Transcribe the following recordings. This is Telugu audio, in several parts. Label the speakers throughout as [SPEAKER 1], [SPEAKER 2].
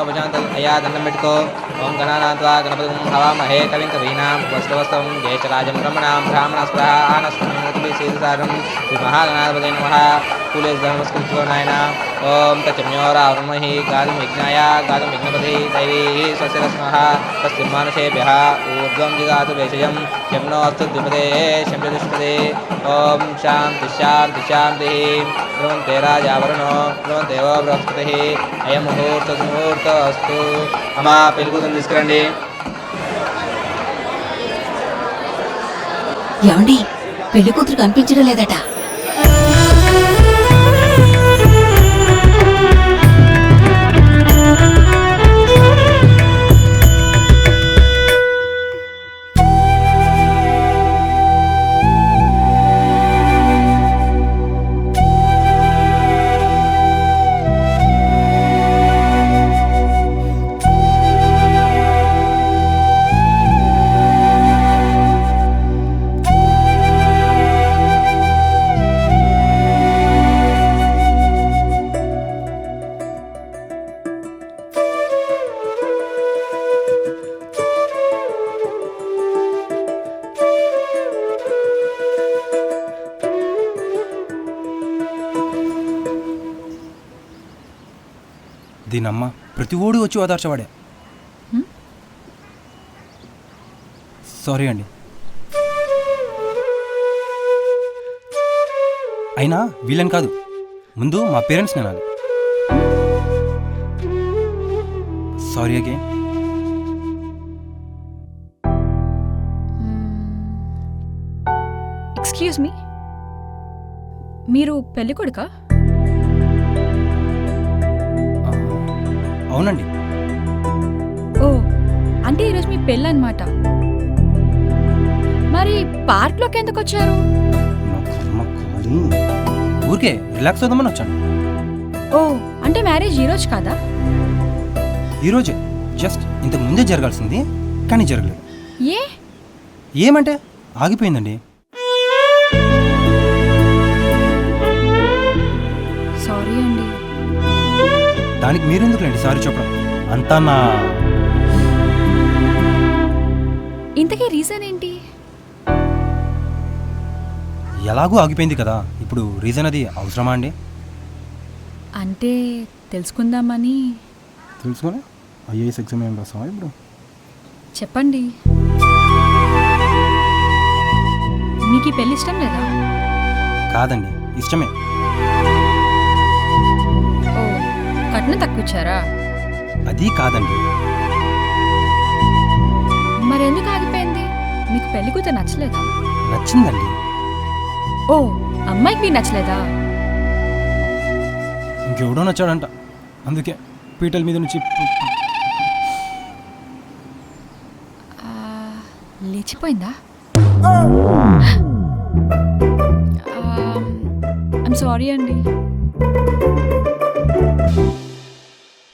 [SPEAKER 1] విఘ్నోపశాంత అయ్యా దండం పెట్టుకో. ఓం గణానాత్వా గణపతిం హవామహే కవిం కవీనాం వస్త్రవస్త్రం జ్యేష్ఠరాజం బ్రహ్మణాం బ్రాహ్మణస్పృహ ఆనస్మృతిభిశ్రీసారం శ్రీ మహాగణాధిపతయే నమః. పూలే నమస్కరించుకో నాయన. ఓం తచ్చమ్యోరావృమహి గాతుం యజ్ఞాయ గాతుం యజ్ఞపతి దైవీః స్వస్తిరస్మః తస్తిర్మానుషేభ్యः ఊర్ధ్వం జిగాతు వేషయం యమ్నో అస్తు ద్విపదే శంభుదుష్పదే. ఓం శాంతి శాంతి శాంతి. ధ్రువంతే రాజావరుణో ధ్రువంతేవో బృహస్పతిః అయం ముహూర్త సుముహూర్త అస్తు. అమ్మా పెళ్లి కూతురు తీసుకురండి.
[SPEAKER 2] ఏమండి, పెళ్లి కూతురు కనిపించడం లేదట.
[SPEAKER 3] దీనమ్మ ప్రతి ఓడి వచ్చి ఓదార్చవాడే. సారీ అండి. అయినా వీళ్ళని కాదు, ముందు మా పేరెంట్స్ వినాలి. Sorry again.
[SPEAKER 4] ఎక్స్క్యూజ్ మీ, మీరు పెళ్లి కొడుకా?
[SPEAKER 3] అవునండి.
[SPEAKER 4] ఓ, అంటే ఈరోజు మీ పెళ్ళి అన్నమాట. మరి పార్క్లోకి ఎందుకు వచ్చారు?
[SPEAKER 3] ఊరికే రిలాక్స్ అవుదామని వచ్చాను.
[SPEAKER 4] ఓ, అంటే మ్యారేజ్ ఈరోజు కాదా?
[SPEAKER 3] ఈరోజే, జస్ట్ ఇంతకు ముందే జరగాల్సింది, కానీ జరగలేదు.
[SPEAKER 4] ఏ?
[SPEAKER 3] ఏమంటే ఆగిపోయిందండి.
[SPEAKER 4] సారీ అండి.
[SPEAKER 3] దానికి మీరెందుకులేండి సారీ చెప్పడం, అంతా నా.
[SPEAKER 4] ఇంతకీ రీజన్ ఏంటి?
[SPEAKER 3] ఎలాగూ ఆగిపోయింది కదా, ఇప్పుడు రీజన్ అది అవసరమా అండి?
[SPEAKER 4] అంటే తెలుసుకుందామని.
[SPEAKER 3] తెలుసుకొని ఐఏఎస్ ఎగ్జామ్ ఏం రాసావా ఇప్పుడు?
[SPEAKER 4] చెప్పండి, మీకు ఈ పెళ్లి ఇష్టం లేదా?
[SPEAKER 3] కాదండి, ఇష్టమే.
[SPEAKER 4] ఓ, కట్నం తక్కువ ఇచ్చారా?
[SPEAKER 3] అది కాదండి.
[SPEAKER 4] మరెందుకు ఆగిపోయింది? మీకు పెళ్లి కూతురు నచ్చలేదా?
[SPEAKER 3] నచ్చిందండి.
[SPEAKER 4] ఓ, అమ్మాయికి మీరు నచ్చలేదా?
[SPEAKER 3] ఇంకెవడో నచ్చాడంట, అందుకే పీటల మీద నుంచి
[SPEAKER 4] లేచిపోయిందా? ఐమ్ సారీ అండి.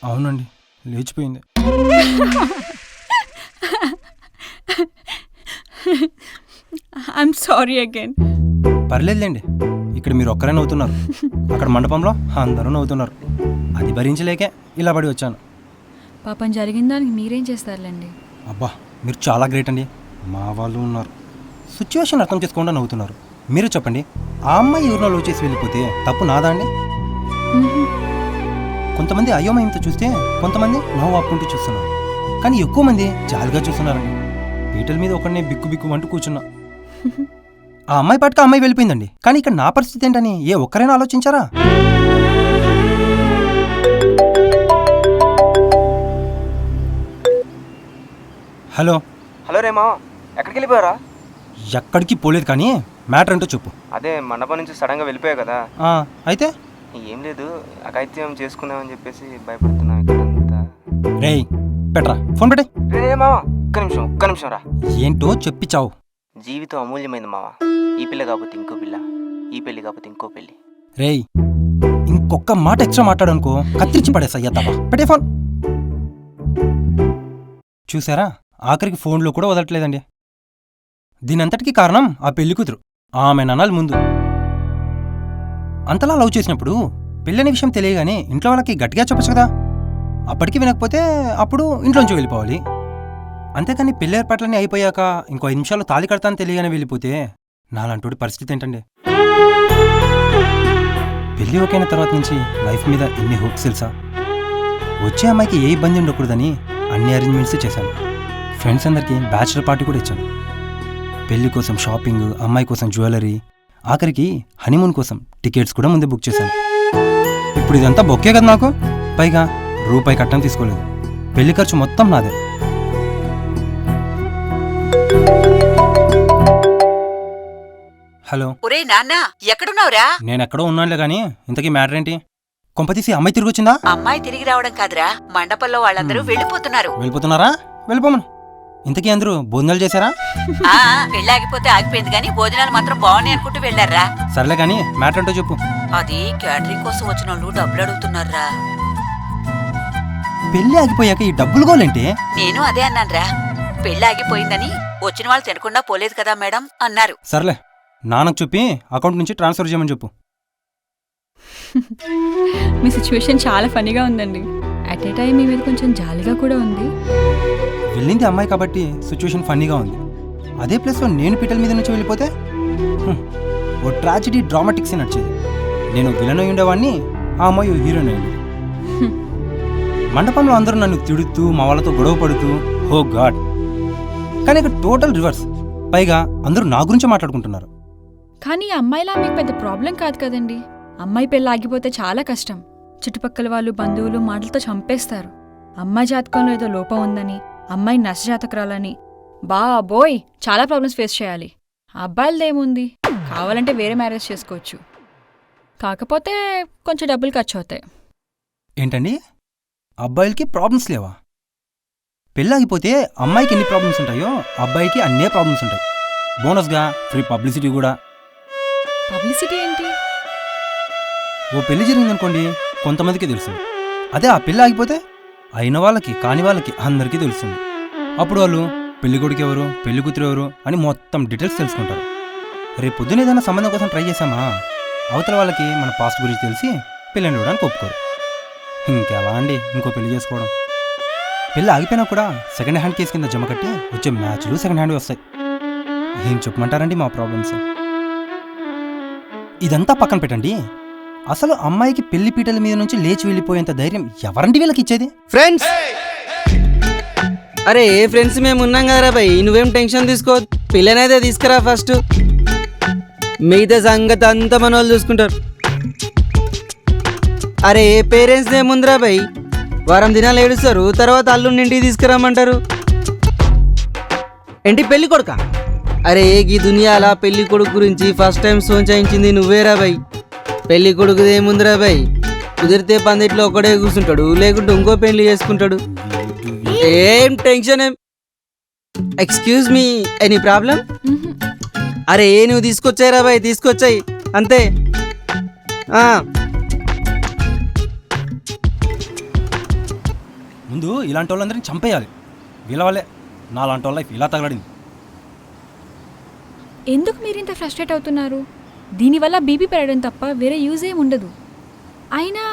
[SPEAKER 3] అవునండి, లేచిపోయింది.
[SPEAKER 4] I'm sorry again.
[SPEAKER 3] పర్లేదులేండి, ఇక్కడ మీరు ఒక్కరే నవ్వుతున్నారు, అక్కడ మండపంలో అందరూ నవ్వుతున్నారు. అది భరించలేకే ఇలా పడి వచ్చాను.
[SPEAKER 4] పాపం జరిగిన దానికి మీరేం చేస్తారులేండి.
[SPEAKER 3] అబ్బా, మీరు చాలా గ్రేట్ అండి. మా వాళ్ళు ఉన్నారు, సిచ్యువేషన్ అర్థం చేసుకుండా నవ్వుతున్నారు. మీరే చెప్పండి, ఆ అమ్మాయి ఊరిలో లవ్ చేసి వెళ్ళిపోతే తప్పు నాదా అండి? కొంతమంది అయోమయంతో చూస్తే, కొంతమంది నవ్వు ఆపుకుంటూ చూస్తున్నారు, కానీ ఎక్కువ మంది జాలిగా చూస్తున్నారండి. పీటల మీద ఒకడిని బిక్కు బిక్కు అంటూ కూర్చున్నా. ఆ అమ్మాయి పాటుగా అమ్మాయి వెళ్ళిపోయిందండి, కానీ ఇక్కడ నా పరిస్థితి ఏంటని ఏ ఒక్కరైనా ఆలోచించారా? హలో
[SPEAKER 5] హలో రేమా, ఎక్కడికి వెళ్ళిపోయారా?
[SPEAKER 3] ఎక్కడికి పోలేదు, కానీ మ్యాటర్ ఏంటో చెప్పు.
[SPEAKER 5] అదే మండపం నుంచి సడన్గా వెళ్ళిపోయావు కదా.
[SPEAKER 3] అయితే
[SPEAKER 5] ఏం లేదు, అఘాయిత్యం చేసుకుందామని చెప్పేసి భయపడుతున్నాం ఇక్కడంతా.
[SPEAKER 3] రేయ్ పెట్రా, ఫోన్ పెట్టే.
[SPEAKER 5] రే మావా, ఒక్క నిమిషం రా.
[SPEAKER 3] ఏంటో చెప్పిచావు.
[SPEAKER 5] జీవితం అమూల్యమైంది మావా. ఈ పిల్ల కాకపోతే ఇంకో పిల్ల, ఈ పెళ్లి కాకపోతే ఇంకో పెళ్లి.
[SPEAKER 3] రేయ్, ఇంకొక మాట ఎక్స్ట్రా మాట్లాడనుకో కత్తిరించి పడేసా తప్ప. పెట్టే ఫోన్. చూసారా, ఆఖరికి ఫోన్లో కూడా వదలట్లేదండి. దీనంతటికీ కారణం ఆ పెళ్లి కూతురు, ఆమె ననాలి ముందు. అంతలా లవ్ చేసినప్పుడు పెళ్ళని విషయం తెలియగానే ఇంట్లో వాళ్ళకి గట్టిగా చెప్పచ్చు కదా. అప్పటికి వినకపోతే అప్పుడు ఇంట్లోంచి వెళ్ళిపోవాలి. అంతేకాని పెళ్లి ఏర్పాట్లన్నీ అయిపోయాక ఇంకో 5 నిమిషాలు తాళి కడతాను తెలియగానే వెళ్ళిపోతే నాలంటోడి పరిస్థితి ఏంటండి? పెళ్ళి ఓకైన తర్వాత నుంచి లైఫ్ మీద ఎన్ని హోప్స్ తెలుసా? వచ్చే అమ్మాయికి ఏ ఇబ్బంది ఉండకూడదని అన్ని అరేంజ్మెంట్స్ చేశాను. ఫ్రెండ్స్ అందరికీ బ్యాచులర్ పార్టీ కూడా ఇచ్చాను. పెళ్లి కోసం షాపింగ్, అమ్మాయి కోసం జ్యువెలరీ, ఆఖరికి హనీమూన్ కోసం టికెట్స్ కూడా ముందే బుక్ చేశాను. ఇప్పుడు ఇదంతా బొక్కే కదా నాకు. పైగా రూపాయి కట్టం తీసుకోలేదు. పెళ్లి ఖర్చు మొత్తం నాదే. హలో.
[SPEAKER 2] ఒరే నాన్న, ఎక్కడున్నావురా?
[SPEAKER 3] నేనెక్కడో ఉన్నానులే గానీ ఇంతకీ మ్యాటర్ ఏంటి? కొంపతీసి అమ్మాయి తిరిగి వచ్చిందా?
[SPEAKER 2] అమ్మాయి తిరిగి రావడం కాదురా, మండపంలో వాళ్ళందరూ వెళ్ళిపోతున్నారు.
[SPEAKER 3] వెళ్ళిపోతున్నారా? వెళ్ళిపోమను. ఇంతకీ అందరూ భోజనాలు చేశారా?
[SPEAKER 2] పెళ్ళాగిపోతే ఆగిపోయింది గానీ భోజనాలు మాత్రం బాగున్నాయి అనుకుంటూ వెళ్ళారా?
[SPEAKER 3] సర్లే గానీ మ్యాటర్ ఏంటో చెప్పు.
[SPEAKER 2] అది క్యాటరింగ్ కోసం వచ్చిన వాళ్ళు డబ్బులు అడుగుతున్నారా.
[SPEAKER 3] పెళ్లి ఆగిపోయాక ఈ డబ్బులు గోలేంటి?
[SPEAKER 2] నేను అదే అన్నాన్రా. పెళ్లి ఆగిపోయిందని వచ్చిన వాళ్ళు తినకుండా పోలేదు కదా మేడం అన్నారు.
[SPEAKER 3] సర్లే, నాన్నకు చెప్పి అకౌంట్ నుంచి ట్రాన్స్ఫర్ చేయమని చెప్పు.
[SPEAKER 4] మీ సిచ్యువేషన్ చాలా ఫనీగా ఉందండి. అట్ ఏ టైం మీ మీద కొంచెం జాలిగా కూడా ఉంది.
[SPEAKER 3] వెళ్ళింది అమ్మాయి కాబట్టి సిచ్యువేషన్ ఫన్నీగా ఉంది. అదే ప్లేస్లో నేను పీటల మీద నుంచి వెళ్ళిపోతే ఓ ట్రాజిడీ డ్రామాటిక్స్ నచ్చేది. నేను విలన్ అయి ఉండేవాడిని, ఆ అమ్మాయి హీరోయిన్ అయింది. మండపంలో అందరూ నన్ను తిడుతూ మా వాళ్ళతో గొడవ పడుతూ హో గాడ్. కానీ ఇక టోటల్ రివర్స్. పైగా అందరూ నా గురించి మాట్లాడుకుంటున్నారు.
[SPEAKER 4] కానీ అమ్మాయిలా మీకు పెద్ద ప్రాబ్లం కాదు కదండి. అమ్మాయి పెళ్ళి ఆగిపోతే చాలా కష్టం. చుట్టుపక్కల వాళ్ళు, బంధువులు మాటలతో చంపేస్తారు. అమ్మాయి జాతకంలో ఏదో లోపం ఉందని, అమ్మాయి నష్టజాతకురాలని, బాబోయ్ చాలా ప్రాబ్లమ్స్ ఫేస్ చేయాలి. అబ్బాయిలదేముంది, కావాలంటే వేరే మ్యారేజ్ చేసుకోవచ్చు. కాకపోతే కొంచెం డబ్బులు ఖర్చు అవుతాయి.
[SPEAKER 3] ఏంటండి, అబ్బాయిలకి ప్రాబ్లమ్స్ లేవా? పెళ్ళాగిపోతే అమ్మాయికి ఎన్ని ప్రాబ్లమ్స్ ఉంటాయో అబ్బాయికి అన్నే ప్రాబ్లమ్స్ ఉంటాయి. బోనస్గా ఫ్రీ పబ్లిసిటీ కూడా.
[SPEAKER 4] పబ్లిసిటీ ఏంటి?
[SPEAKER 3] ఓ పెళ్లి జరిగిందనుకోండి, కొంతమందికి తెలుస్తుంది. అదే ఆ పెళ్ళి ఆగిపోతే అయిన వాళ్ళకి కాని వాళ్ళకి అందరికీ తెలుస్తుంది. అప్పుడు వాళ్ళు పెళ్లి కొడుకు ఎవరు, పెళ్లి కూతురు ఎవరు అని మొత్తం డీటెయిల్స్ తెలుసుకుంటారు. రేపు పొద్దున ఏదైనా సంబంధం కోసం ట్రై చేశామా, అవతల వాళ్ళకి మన పాస్ట్ గురించి తెలిసి పెళ్ళని ఇవ్వడానికి ఒప్పుకోరు. ఇంకెలా అండి ఇంకో పెళ్లి చేసుకోవడం? పెళ్ళి ఆగిపోయినా కూడా సెకండ్ హ్యాండ్ కేసు కింద జమ కట్టి వచ్చే మ్యాచ్లు సెకండ్ హ్యాండ్ వస్తాయి. ఏం చెప్పమంటారండి మా ప్రాబ్లమ్స్? ఇదంతా పక్కన పెట్టండి. అసలు అమ్మాయికి పెళ్లి పీటల మీద నుంచి లేచి వెళ్ళిపోయేంత ధైర్యం ఎవరండి వీళ్ళకి ఇచ్చేది?
[SPEAKER 6] ఫ్రెండ్స్, అరే ఫ్రెండ్స్ మేము ఉన్నాం కదరా భయ్, నువ్వేం టెన్షన్ తీసుకో. పిల్లనైతే తీసుకురా ఫస్ట్, మిగతా సంగతి అంతా మన వాళ్ళు చూసుకుంటారు. అరే పేరెంట్స్ ఏముందిరా భయ్, వారం దినాలు ఏడుస్తారు, తర్వాత అల్లుని ఇంటికి తీసుకురామంటారు. ఏంటి పెళ్లి కొడుక? అరే ఈ దునియాలా పెళ్లి కొడుకు గురించి ఫస్ట్ టైం సోంచాయించింది నువ్వేరా భయ్. పెళ్లి కొడుకుది ఏముందిరా భయ్, కుదిరితే పందిట్లో ఒకడే కూర్చుంటాడు, లేకుంటే ఇంకో పెళ్లి చేసుకుంటాడు. ఏం టెన్షన్ ఏం. Excuse me, any problem? అరే నువ్వు తీసుకొచ్చాయిరా భయ్, తీసుకొచ్చాయి అంతే.
[SPEAKER 3] ముందు ఇలాంటి వాళ్ళందరినీ చంపేయాలి. వీళ్ళ వల్లే నాలాంటి వాళ్ళ లైఫ్ ఇలా తగలడింది.
[SPEAKER 4] ఎందుకు మీరు ఇంత ఫ్రస్ట్రేట్ అవుతున్నారు? దీనివల్ల బీపీ పెరగడం తప్ప వేరే యూజ్ ఏం ఉండదు. అయినా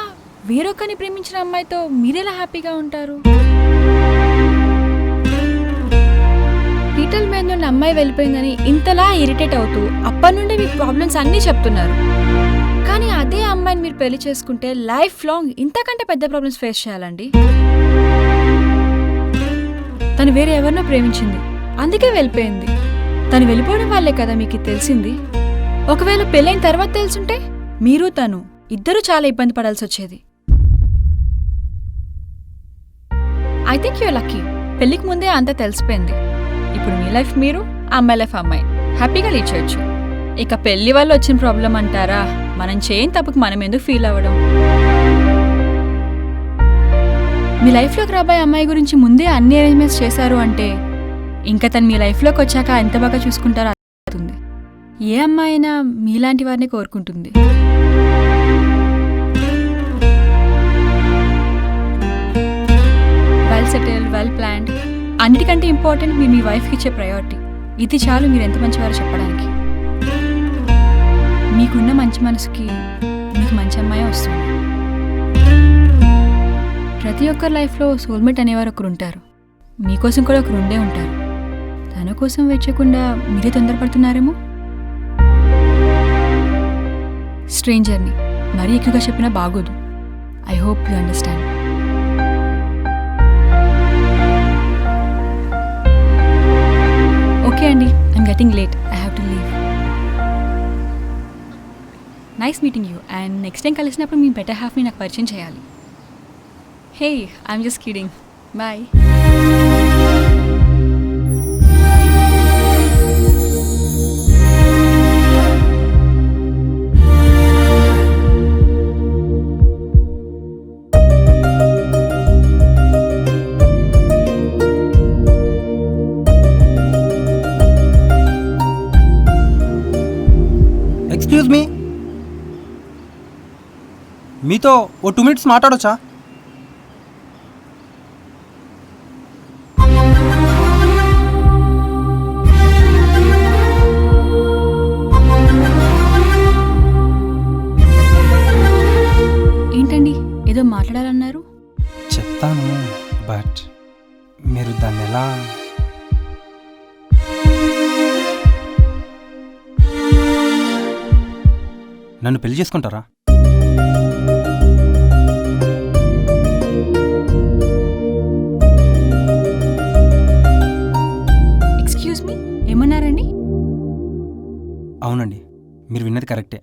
[SPEAKER 4] వేరొకరిని ప్రేమించిన అమ్మాయితో మీరెలా హ్యాపీగా ఉంటారు? పీటల మీద నుండి అమ్మాయి వెళ్ళిపోయిందని ఇంతలా ఇరిటేట్ అవుతూ అప్పటి నుండి మీ ప్రాబ్లమ్స్ అన్నీ చెప్తున్నారు. కానీ అదే అమ్మాయిని మీరు పెళ్లి చేసుకుంటే లైఫ్ లాంగ్ ఇంతకంటే పెద్ద ప్రాబ్లమ్స్ ఫేస్ చేయాలండి. తను వేరే ఎవరినో ప్రేమించింది, అందుకే వెళ్ళిపోయింది. తను వెళ్ళిపోవడం వల్లే కదా మీకు తెలిసింది. ఒకవేళ పెళ్ళైన తర్వాత తెలుసుంటే మీరు తను ఇద్దరూ చాలా ఇబ్బంది పడాల్సి వచ్చేది. I think you lucky. పెళ్లికి ముందే అంతా తెలిసిపోయింది. ఇప్పుడు మీ లైఫ్ మీరు, ఆ అమ్మాయి లైఫ్ అమ్మాయి హ్యాపీగా లీడ్ చేయొచ్చు. ఇక పెళ్లి వల్ల వచ్చిన ప్రాబ్లం అంటారా, మనం చేయని తప్పుకు మనం ఎందుకు ఫీల్ అవ్వడం? మీ లైఫ్లోకి రాబోయే అమ్మాయి గురించి ముందే అన్ని అరేంజ్మెంట్స్ చేశారు అంటే ఇంకా తను మీ లైఫ్లోకి వచ్చాక ఎంత బాగా చూసుకుంటారో అర్థమవుతుంది. ఏ అమ్మాయి అయినా మీలాంటి వారిని కోరుకుంటుంది. వెల్ సెటిల్డ్, వెల్ ప్లాన్డ్, అన్నిటికంటే ఇంపార్టెంట్ మీరు మీ వైఫ్కి ఇచ్చే ప్రయారిటీ. ఇది చాలు మీరు ఎంత మంచివారో చెప్పడానికి. మీకున్న మంచి మనసుకి మీకు మంచి అమ్మాయి వస్తుంది. ప్రతి ఒక్కరి లైఫ్లో సోల్మేట్ అనేవారు ఒకరు ఉంటారు. మీకోసం కూడా ఒకరు ఉండే ఉంటారు. తన కోసం వెయిట్ చేయకుండా మీరే తొందరపడుతున్నారేమో. స్ట్రేంజర్ని మరీ ఎక్కువగా చెప్పినా బాగోదు. I hope you understand. Okay అండి, I'm getting late. I have to leave. Nice meeting you. And next time కలిసినప్పుడు మీ బెటర్ హాఫ్ని నాకు పరిచయం చేయాలి. Hey, I'm just kidding. Bye.
[SPEAKER 3] Excuse me, మీతో ఓ 2 minutes మాట్లాడొచ్చా?
[SPEAKER 4] ఏంటండి ఏదో మాట్లాడాలన్నారు?
[SPEAKER 3] చెప్తాను, బట్ మీరు దాన్ని ఎలా... నన్ను పెళ్లి చేసుకుంటారా?
[SPEAKER 4] ఎక్స్క్యూజ్ మీ, ఏమన్నారండి?
[SPEAKER 3] అవునండి, మీరు విన్నది కరెక్టే.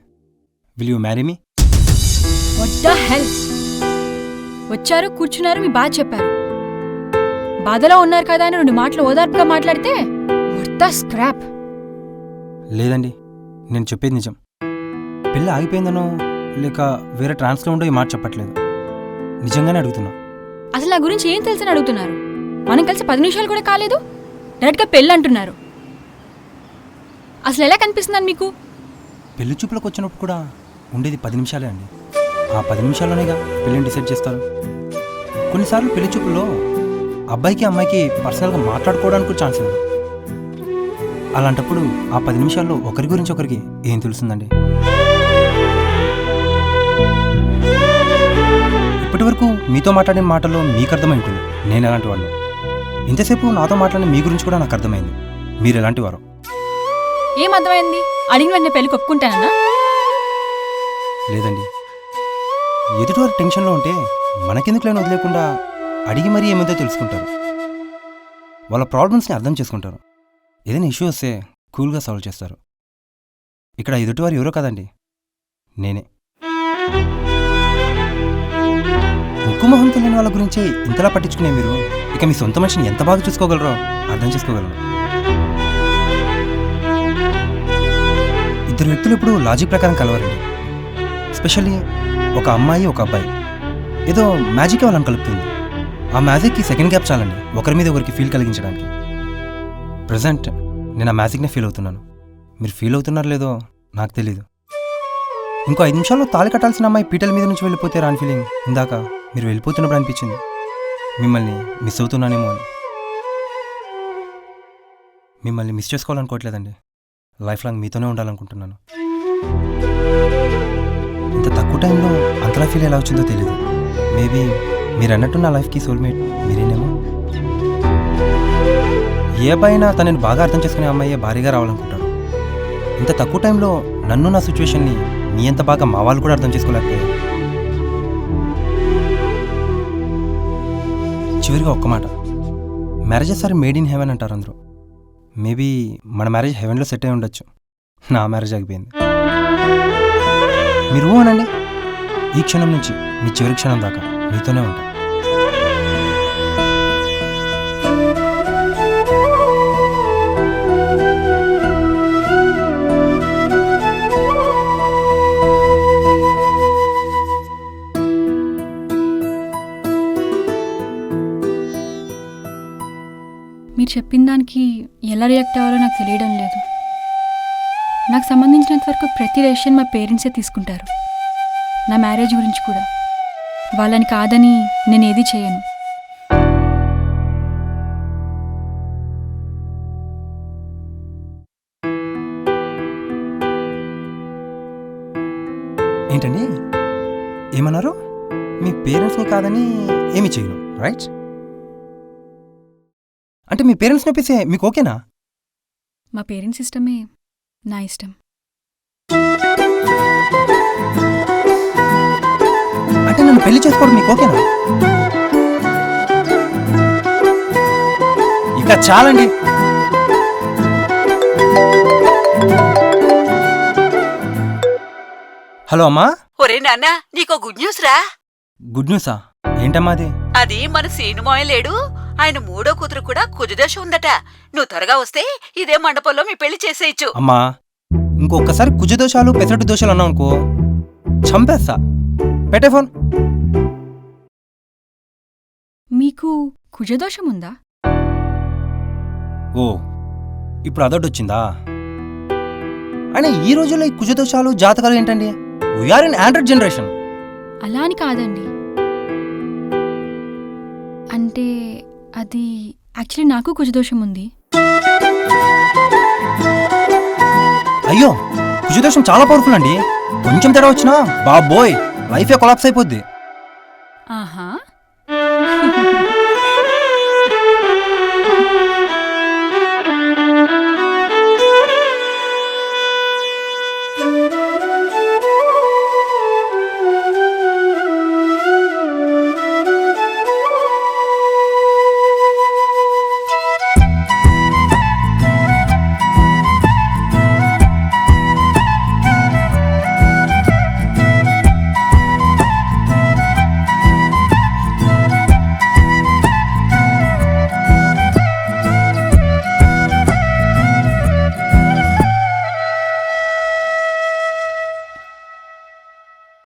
[SPEAKER 3] Will you marry me?
[SPEAKER 4] What the hell! వచ్చారు, కూర్చున్నారు, మీ బాధ చెప్పారు. బాధలో ఉన్నారు కదా అని 2 మాటలు ఓదార్పుగా మాట్లాడితే వాట్ ద స్క్రాప్.
[SPEAKER 3] లేదండి, నేను చెప్పేది నిజం. పెళ్ళి ఆగిపోయిందనో లేక వేరే ట్రాన్స్లో ఉండో ఈ మాట చెప్పట్లేదు. నిజంగానే అడుగుతున్నా.
[SPEAKER 4] అసలు నా గురించి ఏం తెలుసని అడుగుతున్నారు? మనం కలిసి 10 నిమిషాలు కూడా కాలేదు, డైరెక్ట్గా పెళ్ళి అంటున్నారు. అసలు ఎలా కనిపిస్తుందని మీకు?
[SPEAKER 3] పెళ్లి చూపులకు వచ్చినప్పుడు కూడా ఉండేది 10 నిమిషాలే అండి. ఆ 10 నిమిషాల్లోనేగా పెళ్ళిని డిసైడ్ చేస్తారు. కొన్నిసార్లు పెళ్లి చూపుల్లో అబ్బాయికి అమ్మాయికి పర్సనల్గా మాట్లాడుకోవడానికి ఛాన్స్ లేదు. అలాంటప్పుడు ఆ 10 నిమిషాల్లో ఒకరి గురించి ఒకరికి ఏం తెలుస్తుందండి? ఇప్పటి వరకు మీతో మాట్లాడిన మాటల్లో మీకు అర్థమై ఉంటుంది నేను ఎలాంటి వాళ్ళు. ఇంతసేపు నాతో మాట్లాడిన మీ గురించి కూడా నాకు అర్థమైంది మీరు ఎలాంటి వారు.
[SPEAKER 4] ఏం అర్థమైంది? అడిగిన వెంటనే పెళ్ళికి ఒప్పుకుంటానన్నా?
[SPEAKER 3] లేదండి, ఎదుటివారు టెన్షన్లో ఉంటే మనకెందుకు లేని వదిలేకుండా అడిగి మరీ ఏమైందో తెలుసుకుంటారు. వాళ్ళ ప్రాబ్లమ్స్ని అర్థం చేసుకుంటారు. ఏదైనా ఇష్యూ వస్తే కూల్గా సాల్వ్ చేస్తారు. ఇక్కడ ఎదుటివారు ఎవరో కదండి, నేనే. ముక్కు మొహం తెలియని వాళ్ళ గురించి ఇంతలా పట్టించుకునే మీరు ఇక మీ సొంత మనిషిని ఎంత బాగా చూసుకోగలరో అర్థం చేసుకోగలరు. ఇద్దరు వ్యక్తులు ఎప్పుడు లాజిక్ ప్రకారం కలవరండి. ఎస్పెషల్లీ ఒక అమ్మాయి ఒక అబ్బాయి. ఏదో మ్యాజిక్ వాళ్ళని కలుపుతుంది. ఆ మ్యాజిక్కి సెకండ్ గ్యాప్ చాలండి ఒకరి మీద ఒకరికి ఫీల్ కలిగించడానికి. ప్రజెంట్ నేను ఆ మ్యాజిక్నే ఫీల్ అవుతున్నాను. మీరు ఫీల్ అవుతున్నారో లేదో నాకు తెలీదు. ఇంకో 5 నిమిషాల్లో తాళి కట్టాల్సిన అమ్మాయి పీటల మీద నుంచి వెళ్ళిపోతే రాని ఫీలింగ్ ఇందాక మీరు వెళ్ళిపోతున్నప్పుడు అనిపించింది. మిమ్మల్ని మిస్ అవుతున్నానేమో అని. మిమ్మల్ని మిస్ చేసుకోవాలనుకోవట్లేదండి, లైఫ్ లాంగ్ మీతోనే ఉండాలనుకుంటున్నాను. ఇంత తక్కువ టైంలో అంతలా ఫీల్ ఎలా వచ్చిందో తెలీదు. మేబీ మీరు అన్నట్టు నా లైఫ్కి సోల్మేట్ మీరేనేమో. ఏ అబ్బాయి అయినా తనని బాగా అర్థం చేసుకునే అమ్మాయి భారీగా రావాలనుకుంటారు. ఇంత తక్కువ టైంలో నన్ను నా సిచ్యువేషన్ని మీ ఎంత బాగా మా వాళ్ళు కూడా అర్థం చేసుకోలేకపోయారు. చివరిగా ఒక్క మాట, marriages are made in heaven అంటారు అందరూ. మేబీ మన మ్యారేజ్ హెవెన్లో సెట్ అయి ఉండొచ్చు. నా మ్యారేజ్ ఆగిపోయింది. మీరు అనండి, ఈ క్షణం నుంచి మీ చివరి క్షణం దాకా మీతోనే ఉంటా.
[SPEAKER 4] మీరు చెప్పిన దానికి ఎలా రియాక్ట్ అవ్వాలో నాకు తెలియడం లేదు. నాకు సంబంధించినంత వరకు ప్రతి డెసిషన్ మా పేరెంట్సే తీసుకుంటారు. నా మ్యారేజ్ గురించి కూడా వాళ్ళని కాదని నేను ఏది చేయను.
[SPEAKER 3] ఏంటండి ఏమన్నారు? మీ పేరెంట్స్ని కాదని ఏమీ చేయను, రైట్? అంటే మీ పేరెంట్స్ని ఒప్పిస్తే మీకు ఓకేనా?
[SPEAKER 4] మా పేరెంట్స్ ఇష్టమే నా ఇష్టం.
[SPEAKER 3] అంటే నన్ను పెళ్లి చేసుకోవడం మీకు ఓకేనా? ఇక చాలండి. హలో అమ్మా.
[SPEAKER 2] ఒరే నాన్న, నీకో గుడ్ న్యూస్ రా.
[SPEAKER 3] గుడ్ న్యూసా? ఏంటమ్మా అది?
[SPEAKER 2] అది మన సీనుమాయ లేడు, ఆయన మూడో కూతురు కూడా కుజదోషం ఉందట. నువ్వు త్వరగా వస్తే ఇదే మండపంలో మీ పెళ్లి చేసేయచ్చు.
[SPEAKER 3] అమ్మా, ఇంకొకసారి కుజదోషాలు పెసరట్టు దోషాలు అన్నావు అనుకో, చంపేస్తా. పెట్టే ఫోన్.
[SPEAKER 4] మీకు కుజదోషం ఉందా?
[SPEAKER 3] ఓ, ఇప్పుడు అదొడ్డొచ్చిందా? అయినా ఈ రోజుల్లో ఈ కుజదోషాలు జాతకాలు ఏంటండి? We are in Android generation.
[SPEAKER 4] అలా అని కాదండి, అంటే అది యాక్చువల్లీ నాకు కుజదోషం ఉంది.
[SPEAKER 3] అయ్యో, కుజదోషం చాలా పవర్ఫుల్ అండి. కొంచెం తేడా వచ్చినా బాబోయ్ లైఫే కొలాప్స్ అయిపోద్ది.